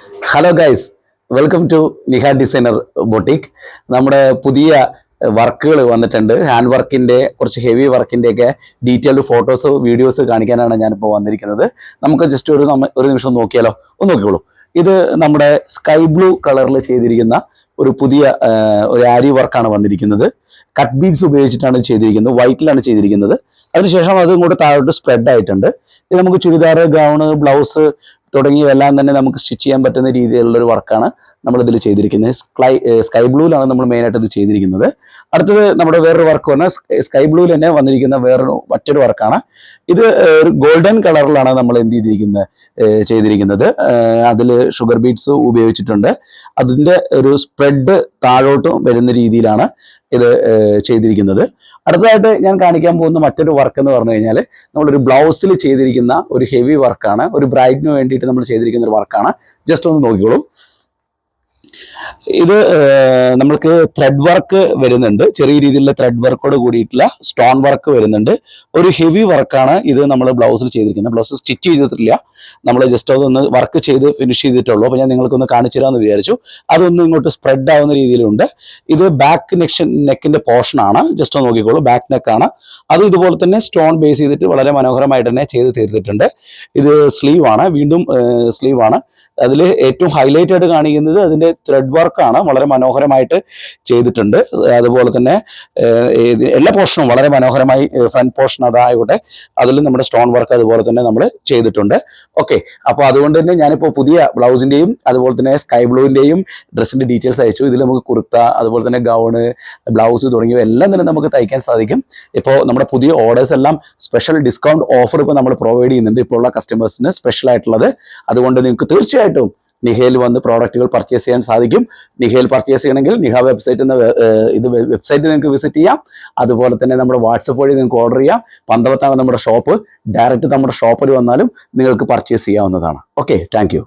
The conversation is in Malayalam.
Hello guys, welcome to Niha designer boutique. നമ്മുടെ പുതിയ വർക്കുകൾ വന്നിട്ടുണ്ട്. ഹാൻഡ് വർക്കിൻ്റെ കുറച്ച് ഹെവി വർക്കിൻ്റെ ഒക്കെ ഡീറ്റെയിൽഡ് ഫോട്ടോസ് വീഡിയോസ് കാണിക്കാനാണ് ഞാനിപ്പോൾ വന്നിരിക്കുന്നത്. നമുക്ക് ജസ്റ്റ് ഒരു നിമിഷം നോക്കിയാലോ? ഒന്ന് നോക്കിക്കോളൂ. ഇത് നമ്മുടെ സ്കൈ ബ്ലൂ കളറിൽ ചെയ്തിരിക്കുന്ന ഒരു പുതിയ ഒരു ആരി വർക്കാണ് വന്നിരിക്കുന്നത്. കട്ട് ബീഡ്സ് ഉപയോഗിച്ചിട്ടാണ് ചെയ്തിരിക്കുന്നത്. വൈറ്റിലാണ് ചെയ്തിരിക്കുന്നത്. അതിനുശേഷം അത് ഇങ്ങോട്ട് താഴോട്ട് സ്പ്രെഡ് ആയിട്ടുണ്ട്. ഇത് നമുക്ക് ചുരിദാർ, ഗൗണ്, ബ്ലൗസ് തുടങ്ങിയവയെല്ലാം തന്നെ നമുക്ക് സ്റ്റിച്ച് ചെയ്യാൻ പറ്റുന്ന രീതിയിലുള്ള ഒരു വർക്കാണ് നമ്മളിതിൽ ചെയ്തിരിക്കുന്നത്. സ്കൈ ബ്ലൂവിലാണ് നമ്മൾ മെയിനായിട്ട് ഇത് ചെയ്തിരിക്കുന്നത്. അടുത്തത് നമ്മുടെ വേറൊരു വർക്ക് പറഞ്ഞാൽ സ്കൈ ബ്ലൂവിൽ തന്നെ വന്നിരിക്കുന്ന മറ്റൊരു വർക്കാണ്. ഇത് ഒരു ഗോൾഡൻ കളറിലാണ് നമ്മൾ ചെയ്തിരിക്കുന്നത്. അതിൽ ഷുഗർ ബീഡ്സ് ഉപയോഗിച്ചിട്ടുണ്ട്. അതിൻ്റെ ഒരു സ്പ്രെഡ് താഴോട്ടും വരുന്ന രീതിയിലാണ് ഇത് ചെയ്തിരിക്കുന്നത്. അടുത്തതായിട്ട് ഞാൻ കാണിക്കാൻ പോകുന്ന മറ്റൊരു വർക്ക് എന്ന് പറഞ്ഞു കഴിഞ്ഞാൽ നമ്മളൊരു ബ്ലൗസിൽ ചെയ്തിരിക്കുന്ന ഒരു ഹെവി വർക്കാണ്. ഒരു ബ്രൈഡിന് വേണ്ടിയിട്ട് നമ്മൾ ചെയ്തിരിക്കുന്ന ഒരു വർക്കാണ്. ജസ്റ്റ് ഒന്ന് നോക്കിക്കോളൂ. ഇത് നമ്മൾക്ക് ത്രെഡ് വർക്ക് വരുന്നുണ്ട്. ചെറിയ രീതിയിലുള്ള ത്രെഡ് വർക്കോട് കൂടിയിട്ടുള്ള സ്റ്റോൺ വർക്ക് വരുന്നുണ്ട്. ഒരു ഹെവി വർക്കാണ് ഇത് നമ്മൾ ബ്ലൗസിൽ ചെയ്തിരിക്കുന്നത്. ബ്ലൗസ് സ്റ്റിച്ച് ചെയ്തിട്ടില്ല, നമ്മൾ ജസ്റ്റ് അതൊന്ന് വർക്ക് ചെയ്ത് ഫിനിഷ് ചെയ്തിട്ടുള്ളൂ. അപ്പോൾ ഞാൻ നിങ്ങൾക്കൊന്ന് കാണിച്ചു തരാമെന്ന് വിചാരിച്ചു. അതൊന്നും ഇങ്ങോട്ട് സ്പ്രെഡ് ആവുന്ന രീതിയിലുണ്ട്. ഇത് ബാക്ക് നെക്കിന്റെ പോർഷനാണ്. ജസ്റ്റ് ഒന്ന് നോക്കിക്കോളൂ. ബാക്ക് നെക്കാണ്. അത് ഇതുപോലെ തന്നെ സ്റ്റോൺ ബേസ് ചെയ്തിട്ട് വളരെ മനോഹരമായിട്ട് തന്നെ ചെയ്ത് തീർത്തിട്ടുണ്ട്. ഇത് സ്ലീവ് ആണ്, വീണ്ടും സ്ലീവ് ആണ്. അതിൽ ഏറ്റവും ഹൈലൈറ്റ് ആയിട്ട് കാണിക്കുന്നത് അതിൻ്റെ ത്രെഡ് വർക്കാണ്. വളരെ മനോഹരമായിട്ട് ചെയ്തിട്ടുണ്ട്. അതുപോലെ തന്നെ എല്ലാ പോർഷനും വളരെ മനോഹരമായി, ഫ്രണ്ട് പോർഷൻ അതായിക്കോട്ടെ, അതിലും നമ്മുടെ സ്റ്റോൺ വർക്ക് അതുപോലെ തന്നെ നമ്മൾ ചെയ്തിട്ടുണ്ട്. ഓക്കെ, അപ്പോൾ അതുകൊണ്ട് തന്നെ ഞാനിപ്പോൾ പുതിയ ബ്ലൗസിൻ്റെയും അതുപോലെ തന്നെ സ്കൈ ബ്ലൂവിൻ്റെയും ഡ്രസ്സിൻ്റെ ഡീറ്റെയിൽസ് അയച്ചു. ഇതിൽ നമുക്ക് കുർത്ത, അതുപോലെ തന്നെ ഗൗണ്, ബ്ലൗസ് തുടങ്ങിയവ എല്ലാം തന്നെ നമുക്ക് തയ്ക്കാൻ സാധിക്കും. ഇപ്പോൾ നമ്മുടെ പുതിയ ഓർഡേഴ്സ് എല്ലാം സ്പെഷ്യൽ ഡിസ്കൗണ്ട് ഓഫർ ഇപ്പോൾ നമ്മൾ പ്രൊവൈഡ് ചെയ്യുന്നുണ്ട് ഇപ്പോൾ ഉള്ള കസ്റ്റമേഴ്സിന് സ്പെഷ്യൽ ആയിട്ടുള്ളത്. അതുകൊണ്ട് നിങ്ങൾക്ക് തീർച്ചയായിട്ടും നിഹയിൽ വന്ന് പ്രോഡക്റ്റുകൾ പർച്ചേസ് ചെയ്യാൻ സാധിക്കും. നിഹയിൽ പർച്ചേസ് ചെയ്യണമെങ്കിൽ നിഹ വെബ്സൈറ്റ് വെബ്സൈറ്റ് നിങ്ങൾക്ക് വിസിറ്റ് ചെയ്യാം. അതുപോലെ തന്നെ നമ്മുടെ വാട്സപ്പ് വഴി നിങ്ങൾക്ക് ഓർഡർ ചെയ്യാം. പന്തളത്താണ് നമ്മുടെ ഷോപ്പ്. ഡയറക്റ്റ് നമ്മുടെ ഷോപ്പിൽ വന്നാലും നിങ്ങൾക്ക് പർച്ചേസ് ചെയ്യാവുന്നതാണ്. Okay, thank you.